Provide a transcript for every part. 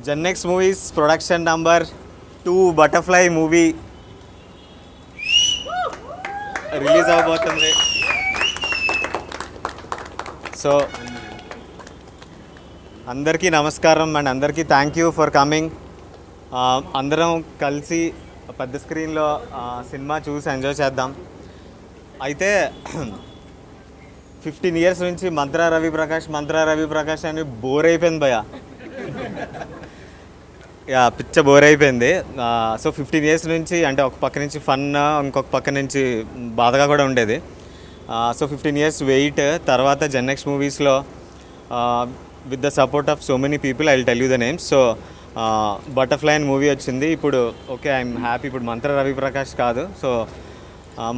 Gennex Movies production number 2 Butterfly movie release avbotundi. So andarki namaskaram and andarki thank you for coming. Andaram kalsi పెద్ద స్క్రీన్లో cinema చూసి enjoy చేద్దాం. అయితే 15 years నుంచి మంత్రా రవిప్రకాష్ అని bore అయిపోయింది భయ. పిచ్చ బోర్ అయిపోయింది. సో 15 years నుంచి అంటే ఒక పక్క నుంచి ఫన్, ఇంకొక పక్క నుంచి బాధగా కూడా ఉండేది. సో 15 years వెయిట్ తర్వాత జెన్నెక్స్ మూవీస్లో with the support of so many people I will tell you the names. So Butterfly అని మూవీ వచ్చింది. ఇప్పుడు ఓకే ఐఎమ్ హ్యాపీ. ఇప్పుడు మంత్రా రవిప్రకాష్ కాదు, so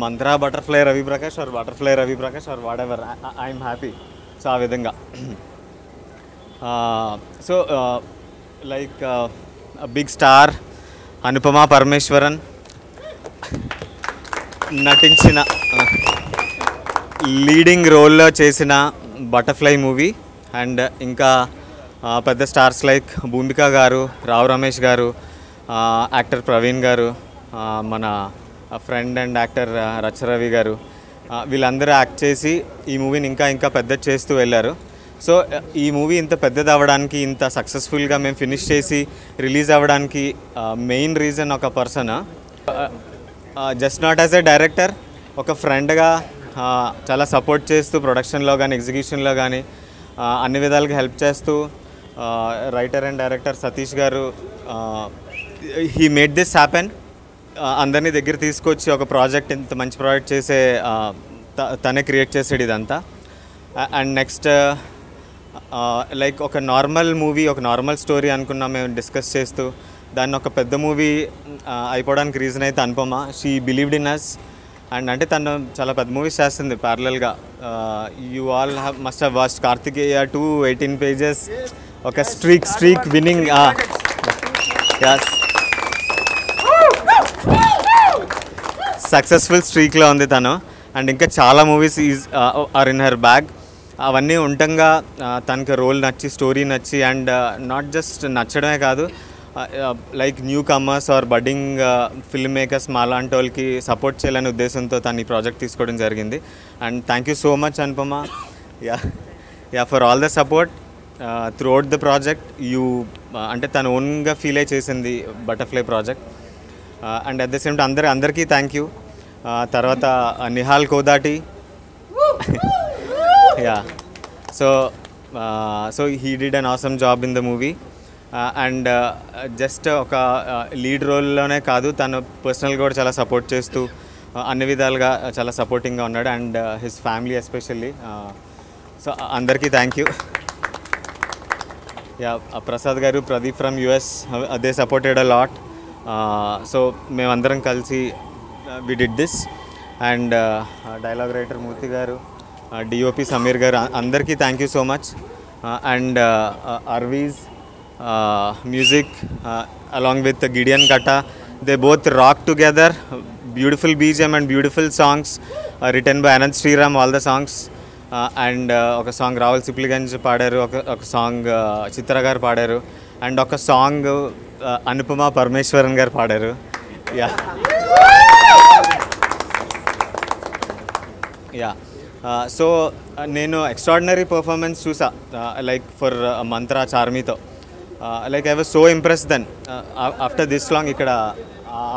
Mantra Butterfly Raviprakash or Butterfly Raviprakash or whatever, I'm happy. So ఆ విధంగా so like big star Anupama Parameswaran నటించిన leading రోల్లో చేసిన బటర్ఫ్లై మూవీ. అండ్ ఇంకా పెద్ద స్టార్స్ లైక్ భూమిక గారు, రావు రమేష్ గారు, యాక్టర్ ప్రవీణ్ గారు, మన ఫ్రెండ్ అండ్ యాక్టర్ రచరవి గారు, వీళ్ళందరూ యాక్ట్ చేసి ఈ మూవీని ఇంకా పెద్ద చేస్తూ వెళ్ళారు. సో ఈ మూవీ ఇంత పెద్దది అవ్వడానికి, ఇంత సక్సెస్ఫుల్గా మేము ఫినిష్ చేసి రిలీజ్ అవ్వడానికి మెయిన్ రీజన్ ఒక person, just not as a director, ఒక ఫ్రెండ్గా చాలా సపోర్ట్ చేస్తూ ప్రొడక్షన్లో కానీ ఎగ్జిక్యూషన్లో కానీ అన్ని విధాలుగా హెల్ప్ చేస్తూ రైటర్ అండ్ డైరెక్టర్ సతీష్ గారు హీ మేడ్ దిస్ హ్యాపెన్. అందరినీ దగ్గర తీసుకొచ్చి ఒక ప్రాజెక్ట్, ఇంత మంచి ప్రాజెక్ట్ చేసే తనే క్రియేట్ చేసాడు ఇదంతా. అండ్ నెక్స్ట్ లైక్ ఒక నార్మల్ మూవీ, ఒక నార్మల్ స్టోరీ అనుకున్నాం మేము డిస్కస్ చేస్తూ, దాన్ని ఒక పెద్ద మూవీ అయిపోవడానికి రీజన్ అయితే Anupama. She believed in us. And అంటే తను చాలా పెద్ద మూవీస్ చేస్తుంది ప్యారలల్గా. You all must have watched Karthikeya 2 18 pages, ఒక స్ట్రీక్ విన్నింగ్ సక్సెస్ఫుల్ స్ట్రీక్లో ఉంది తను. అండ్ ఇంకా చాలా movies are in her bag. అవన్నీ ఉండగా తనకి రోల్ నచ్చి, స్టోరీ నచ్చి, అండ్ నాట్ జస్ట్ నచ్చడమే కాదు, like newcomers or budding filmmakers మాలాంటి వాళ్ళకి సపోర్ట్ చేయాలనే ఉద్దేశంతో తను ఈ ప్రాజెక్ట్ తీసుకోవడం జరిగింది. And thank you so much Anupama for all the support throughout the project. అంటే తను ఓన్గా ఫీల్ అయి చేసింది Butterfly project. And at the same time అందరికీ థ్యాంక్ యూ. తర్వాత Nihal Kodati, so he did an awesome job in the movie. And just ఒక lead రోల్లోనే కాదు, తను పర్సనల్గా కూడా చాలా సపోర్ట్ చేస్తూ అన్ని విధాలుగా చాలా సపోర్టింగ్గా ఉన్నాడు. And his family especially. So అందరికీ థ్యాంక్ యూ. ప్రసాద్ గారు, Pradeep from US, they supported a lot. So మేమందరం కలిసి we did this. And dialogue writer Murthy గారు, DOP సమీర్ గారు, అందరికీ thank you so much. And అర్వీజ్ music along with Gideon Katta, they both rock together. Beautiful BGM and beautiful songs written by Anand Sriram, all the songs. And oka song Rahul Sipliganj paadaru, oka song Chitra garu paadaru, and oka song Anupama Parmeshwaran garu paadaru. So nenu extraordinary performance chusa like for Mantra Charmito. Like I was so impressed then. After this long ikkada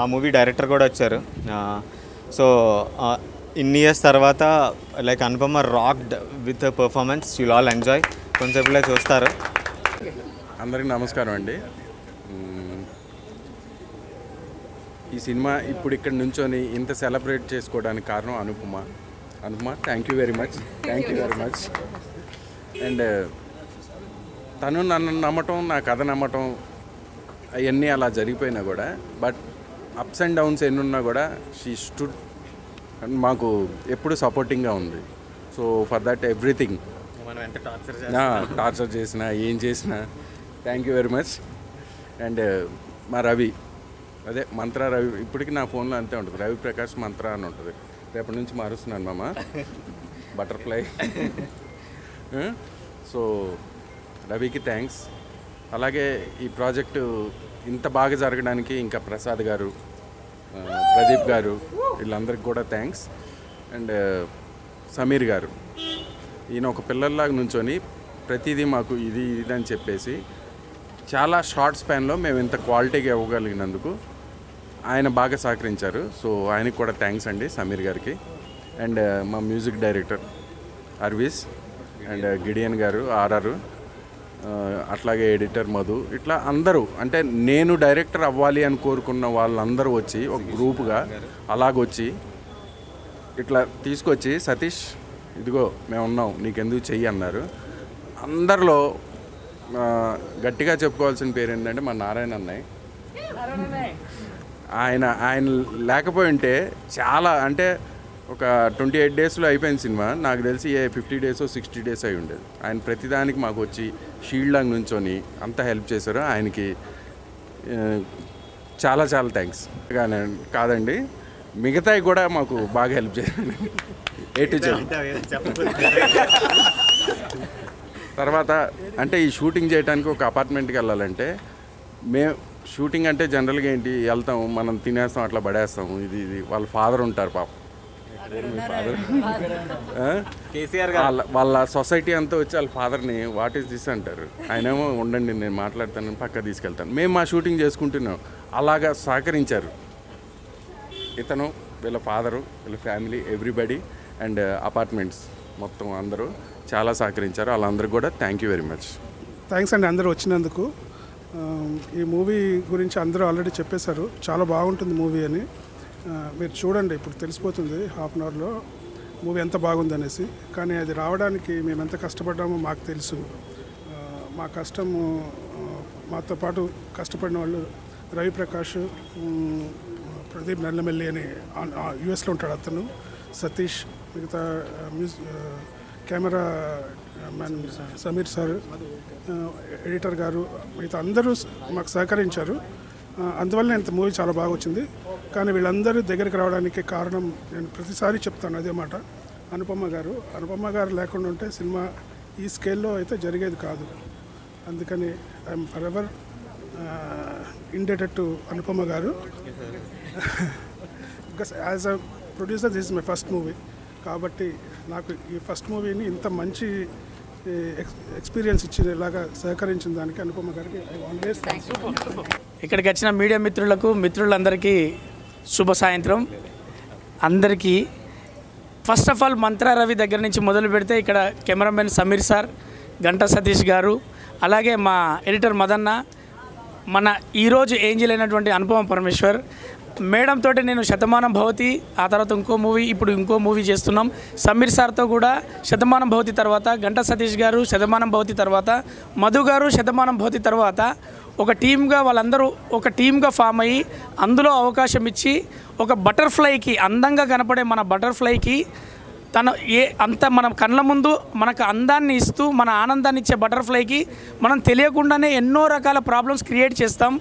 ఆ movie director కూడా వచ్చారు. So ఇన్ని years తర్వాత like Anupama rocked with performance. You'll all enjoy. కొంచెంసేపులో చూస్తారు. అందరికీ నమస్కారం అండి. ఈ సినిమా ఇప్పుడు ఇక్కడ నుంచొని ఇంత సెలబ్రేట్ చేసుకోవడానికి కారణం Anupama. Thank you very much. And తను నన్ను నమ్మటం, నా కథ నమ్మటం, అవన్నీ అలా జరిగిపోయినా కూడా, బట్ అప్స్ అండ్ డౌన్స్ ఎన్ని ఉన్నా కూడా షీ స్టూడ్ మాకు ఎప్పుడు సపోర్టింగ్గా ఉంది. So for that everything, torture చేసినా ఏం చేసినా thank you very much. And మా రవి, అదే మంత్రా రవి, ఇప్పటికీ నా ఫోన్లో అంతే ఉంటుంది, రవి ప్రకాష్ మంత్రా అని ఉంటుంది. రేపటి నుంచి మారుస్తున్నాను మామ, బటర్ఫ్లై. సో రవికి థ్యాంక్స్. అలాగే ఈ ప్రాజెక్టు ఇంత బాగా జరగడానికి ఇంకా ప్రసాద్ గారు, ప్రదీప్ గారు, వీళ్ళందరికీ కూడా థ్యాంక్స్. అండ్ సమీర్ గారు, ఈయన ఒక పిల్లల్లాగా నుంచొని ప్రతిదీ మాకు ఇది అని చెప్పేసి చాలా షార్ట్ స్పాన్లో మేము ఇంత క్వాలిటీగా ఇవ్వగలిగినందుకు ఆయన బాగా సహకరించారు. సో ఆయనకి కూడా థ్యాంక్స్ అండి, సమీర్ గారికి. అండ్ మా music director Arviz and Gideon గారు, ఆర్ఆర్, అట్లాగే ఎడిటర్ మధు, ఇట్లా అందరూ, అంటే నేను డైరెక్టర్ అవ్వాలి అని కోరుకున్న వాళ్ళందరూ వచ్చి ఒక గ్రూప్గా అలాగొచ్చి ఇట్లా తీసుకొచ్చి సతీష్ ఇదిగో మేము ఉన్నాం నీకెందుకు చెయ్యి అన్నారు. అందరిలో గట్టిగా చెప్పుకోవాల్సిన పేరు ఏంటంటే మా నారాయణ అన్నయ్య. ఆయన లేకపోయి ఉంటే చాలా, అంటే ఒక 28 డేస్లో అయిపోయిన సినిమా నాకు తెలిసి 50 days 60 days అయి ఉండేది. ఆయన ప్రతిదానికి మాకు వచ్చి షీల్డ్ లాగా నుంచొని అంత హెల్ప్ చేశారు. ఆయనకి చాలా చాలా థ్యాంక్స్. కాదండి, మిగతాయి కూడా మాకు బాగా హెల్ప్ చేయండి. తర్వాత అంటే ఈ షూటింగ్ చేయడానికి ఒక అపార్ట్మెంట్కి వెళ్ళాలంటే మేము షూటింగ్ అంటే జనరల్గా ఏంటి వెళ్తాం, మనం తినేస్తాం, అట్లా పడేస్తాము. ఇది వాళ్ళ ఫాదర్ ఉంటారు పాపం, వాళ్ళ సొసైటీ అంతా వచ్చి వాళ్ళ ఫాదర్ని వాట్ ఈస్ దిస్ అంటారు. ఆయనేమో ఉండండి నేను మాట్లాడతాను, పక్క తీసుకెళ్తాను. మేము మా షూటింగ్ చేసుకుంటున్నాం, అలాగా సహకరించారు ఇతను, వీళ్ళ ఫాదరు, వీళ్ళ ఫ్యామిలీ, ఎవ్రీబడి అండ్ అపార్ట్మెంట్స్ మొత్తం అందరూ చాలా సహకరించారు. వాళ్ళందరికీ కూడా thank you very much. Thanks అండి అందరూ వచ్చినందుకు. ఈ మూవీ గురించి అందరూ ఆల్రెడీ చెప్పేశారు, చాలా బాగుంటుంది మూవీ అని. మీరు చూడండి, ఇప్పుడు తెలిసిపోతుంది హాఫ్ అన్ అవర్లో మూవీ ఎంత బాగుంది అనేసి. కానీ అది రావడానికి మేము ఎంత కష్టపడ్డామో మాకు తెలుసు. మా కష్టము, మాతో పాటు కష్టపడిన వాళ్ళు రవిప్రకాష్, ప్రదీప్ నల్లమెల్లి అని యుఎస్లో ఉంటాడు అతను, సతీష్, మిగతా camera man Sameer sir, editor గారు, మిగతా అందరూ మాకు సహకరించారు. అందువల్ల ఇంత మూవీ చాలా బాగా వచ్చింది. కానీ వీళ్ళందరూ దగ్గరికి రావడానికి కారణం నేను ప్రతిసారి చెప్తాను అదే మాట, అనుపమ గారు. అనుపమ గారు లేకుండా ఉంటే సినిమా ఈ స్కేల్లో అయితే జరిగేది కాదు. అందుకని I'm forever indebted to Anupama గారు. Because as a producer this is my first movie. కాబట్టి నాకు ఈ ఫస్ట్ మూవీని ఇంత మంచి ఎక్స్పీరియన్స్ ఇచ్చేలాగా సహకరించిన దానికి అనుపమ గారికి ఐ ఆల్వేస్ థ్యాంక్స్. ఇక్కడికి వచ్చిన మీడియా మిత్రులందరికీ శుభ సాయంత్రం. అందరికీ first of all mantra Ravi దగ్గర నుంచి మొదలు పెడితే ఇక్కడ కెమెరామెన్ సమీర్ సార్, గంటా సతీష్ గారు, అలాగే మా ఎడిటర్ మదన్న, మన ఈరోజు ఏంజిల్ అయినటువంటి అనుపమ పరమేశ్వర్ మేడం తోటి నేను శతమానం భవతి, ఆ తర్వాత ఇప్పుడు ఇంకో మూవీ చేస్తున్నాం. సమీర్ సార్తో కూడా శతమానం భవతి తర్వాత, గంటా సతీష్ గారు శతమానం భవతి తర్వాత, మధు గారు శతమానం భవతి తర్వాత ఒక టీమ్గా వాళ్ళందరూ ఒక టీమ్గా ఫామ్ అయ్యి అందులో అవకాశం ఇచ్చి ఒక బటర్ఫ్లైకి, అందంగా కనపడే మన బటర్ఫ్లైకి అంత మన కళ్ళ ముందు మనకు అందాన్ని ఇస్తూ మన ఆనందాన్ని ఇచ్చే బటర్ఫ్లైకి మనం తెలియకుండానే ఎన్నో రకాల ప్రాబ్లమ్స్ క్రియేట్ చేస్తాం.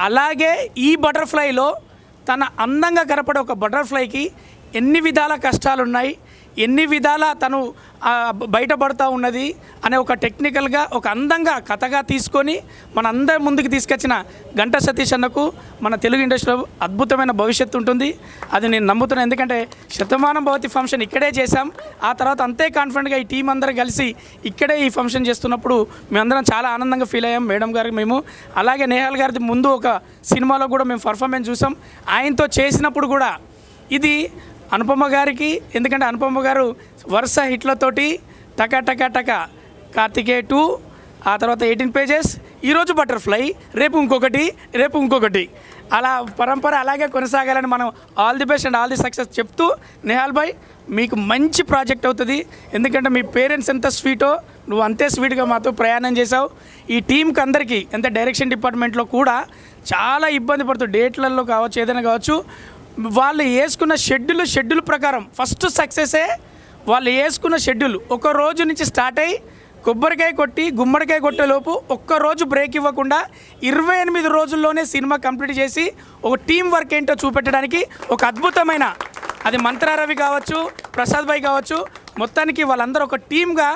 అలాగే ఈ బటర్ఫ్లైలో తన అందంగా కనపడే ఒక బటర్ఫ్లైకి ఎన్ని విధాల కష్టాలున్నాయి, ఎన్ని విధాల తను బయటపడుతూ ఉన్నది అనే ఒక టెక్నికల్గా ఒక అందంగా కథగా తీసుకొని మన అందరి ముందుకు తీసుకొచ్చిన గంటా సతీష్ అన్నకు మన తెలుగు ఇండస్ట్రీలో అద్భుతమైన భవిష్యత్తు ఉంటుంది. అది నేను నమ్ముతున్నాను. ఎందుకంటే శతమానం భవతి ఫంక్షన్ ఇక్కడే చేశాం. ఆ తర్వాత అంతే కాన్ఫిడెంట్గా ఈ టీం అందరూ కలిసి ఇక్కడే ఈ ఫంక్షన్ చేస్తున్నప్పుడు మేమందరం చాలా ఆనందంగా ఫీల్ అయ్యాం. మేడం గారికి మేము, అలాగే నేహాల్ గారిది ముందు ఒక సినిమాలో కూడా మేము పర్ఫార్మెన్స్ చూసాం. ఆయనతో చేసినప్పుడు కూడా ఇది అనుపమ గారికి, ఎందుకంటే అనుపమ గారు వరుస హిట్లతోటి టకా టకా టకా కార్తికేయ 2, ఆ తర్వాత 18 pages, ఈరోజు బటర్ఫ్లై, రేపు ఇంకొకటి అలా పరంపర అలాగే కొనసాగాలని మనం all the best and all the success చెప్తూ, నేహాల్ భాయ్ మీకు మంచి ప్రాజెక్ట్ అవుతుంది. ఎందుకంటే మీ పేరెంట్స్ ఎంత స్వీటో నువ్వు అంతే స్వీట్గా మాతో ప్రయాణం చేసావు. ఈ టీంకి అందరికీ ఎంత డైరెక్షన్ డిపార్ట్మెంట్లో కూడా చాలా ఇబ్బంది పడుతూ డేట్లలో కావచ్చు, ఏదైనా కావచ్చు, వాళ్ళు వేసుకున్న షెడ్యూల్ ప్రకారం ఫస్ట్ సక్సెసే వాళ్ళు వేసుకున్న షెడ్యూల్. ఒక రోజు నుంచి స్టార్ట్ అయ్యి కొబ్బరికాయ కొట్టి గుమ్మడికాయ కొట్టేలోపు ఒక్కరోజు బ్రేక్ ఇవ్వకుండా 28 రోజుల్లోనే సినిమా కంప్లీట్ చేసి ఒక టీం వర్క్ ఏంటో చూపెట్టడానికి ఒక అద్భుతమైన, అది మంత్రా రవి కావచ్చు, ప్రసాద్ భాయ్ కావచ్చు, మొత్తానికి వాళ్ళందరూ ఒక టీమ్గా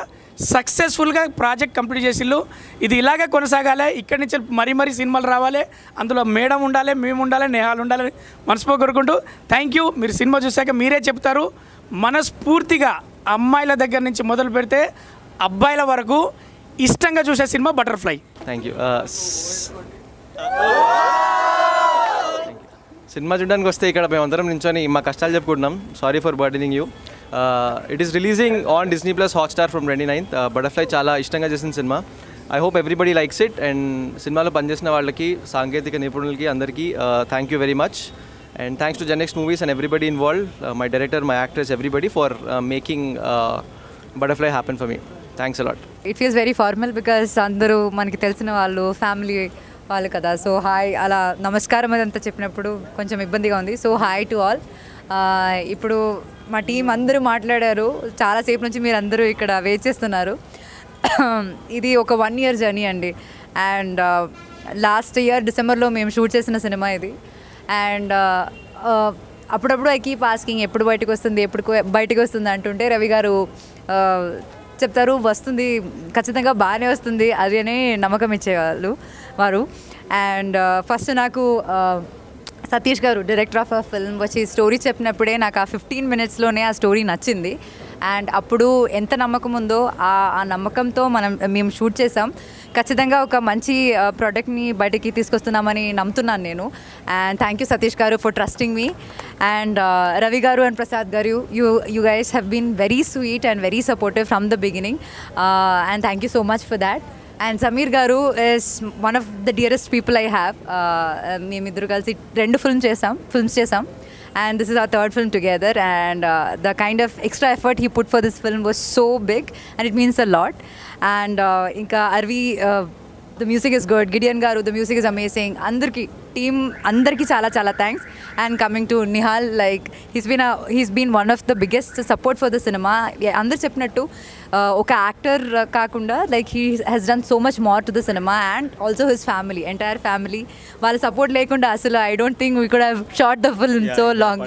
సక్సెస్ఫుల్గా ప్రాజెక్ట్ కంప్లీట్ చేసిళ్ళు. ఇది ఇలాగే కొనసాగాలి, ఇక్కడి నుంచి మరీ సినిమాలు రావాలి, అందులో మేడం ఉండాలి, మేము ఉండాలి, నేహాలు ఉండాలని మనస్ఫూర్తిగా కోరుకుంటూ థ్యాంక్ యూ. మీరు సినిమా చూశాక మీరే చెప్తారు. మనస్ఫూర్తిగా అమ్మాయిల దగ్గర నుంచి మొదలు పెడితే అబ్బాయిల వరకు ఇష్టంగా చూసే cinema Butterfly. Thank you. Cinema చూడడానికి వస్తే ఇక్కడ మేమందరం నించొని మా కష్టాలు చెప్పుకుంటున్నాం. Sorry for burdening you. It is releasing on Disney+ Hotstar from 29th. Butterfly చాలా ఇష్టంగా చేసిన cinema. I hope everybody likes it. And సినిమాలో పనిచేసిన వాళ్ళకి, సాంకేతిక నిపుణులకి అందరికీ thank you very much. And thanks to Gen X Movies and everybody involved, my director, my actors, everybody for making Butterfly happen for me. Thanks a lot. It feels very formal because అందరూ మనకి తెలిసిన వాళ్ళు, family వాళ్ళు కదా. So hi అలా నమస్కారం అదంతా చెప్పినప్పుడు కొంచెం ఇబ్బందిగా ఉంది. So hi to all. ఇప్పుడు మా టీం అందరూ మాట్లాడారు, చాలాసేపు నుంచి మీరు అందరూ ఇక్కడ వెయిట్ చేస్తున్నారు. ఇది ఒక 1 year జర్నీ అండి. అండ్ లాస్ట్ ఇయర్ డిసెంబర్లో మేము షూట్ చేసిన సినిమా ఇది. అండ్ అప్పుడప్పుడు ఐ కీప్ ఆస్కింగ్ ఎప్పుడు బయటకు వస్తుంది అంటుంటే రవి గారు చెప్తారు వస్తుంది, ఖచ్చితంగా బాగానే వస్తుంది అది అని నమ్మకం ఇచ్చేవాళ్ళు వారు. అండ్ ఫస్ట్ నాకు సతీష్ గారు, డైరెక్టర్ ఆఫ్ అ ఫిల్మ్, వచ్చి స్టోరీ చెప్పినప్పుడే నాకు ఆ 15 minutesలోనే ఆ స్టోరీ నచ్చింది. అండ్ అప్పుడు ఎంత నమ్మకం ఉందో ఆ నమ్మకంతో మేము షూట్ చేసాం. ఖచ్చితంగా ఒక మంచి ప్రోడక్ట్ని బయటికి తీసుకొస్తున్నామని నమ్ముతున్నాను నేను. And thank you Satish garu for trusting me. And Ravi garu and Prasad garu, you guys have been very sweet and very supportive from the beginning. And thank you so much for that. And Sameer garu is one of the dearest people I have. మేమిద్దరు కలిసి 2 films చేసాం. And this is our 3rd film together, and the kind of extra effort he put for this film was so big, and it means a lot. And inka Arvi, the music is good. Gideon garu, the music is amazing. Team andarki చాలా thanks. And coming to Nihal, like he's been one of the biggest support for the cinema. Andaru cheppinattu oka actor kaakunda, like he has done so much more to the cinema, and also his family, entire family వాళ్ళ support లేకుండా అసలు I don't think we could have shot the film so long.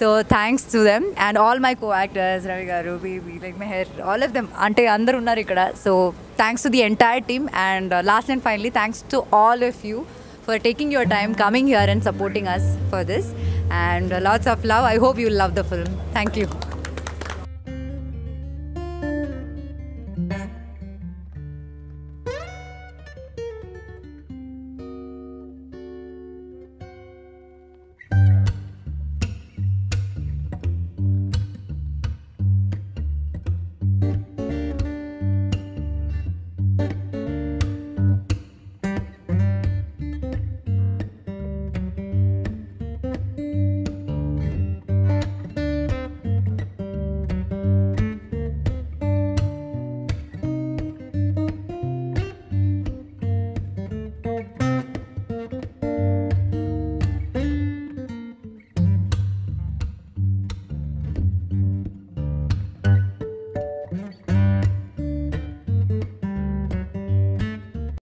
So thanks to them and all my co-actors, Ravi garu, baby, like Meher, all of them, ante andaru unnaru ikkada. So thanks to the entire team. And last and finally, thanks to all of you for taking your time, coming here and supporting us for this. And lots of love. I hope you will love the film. Thank you.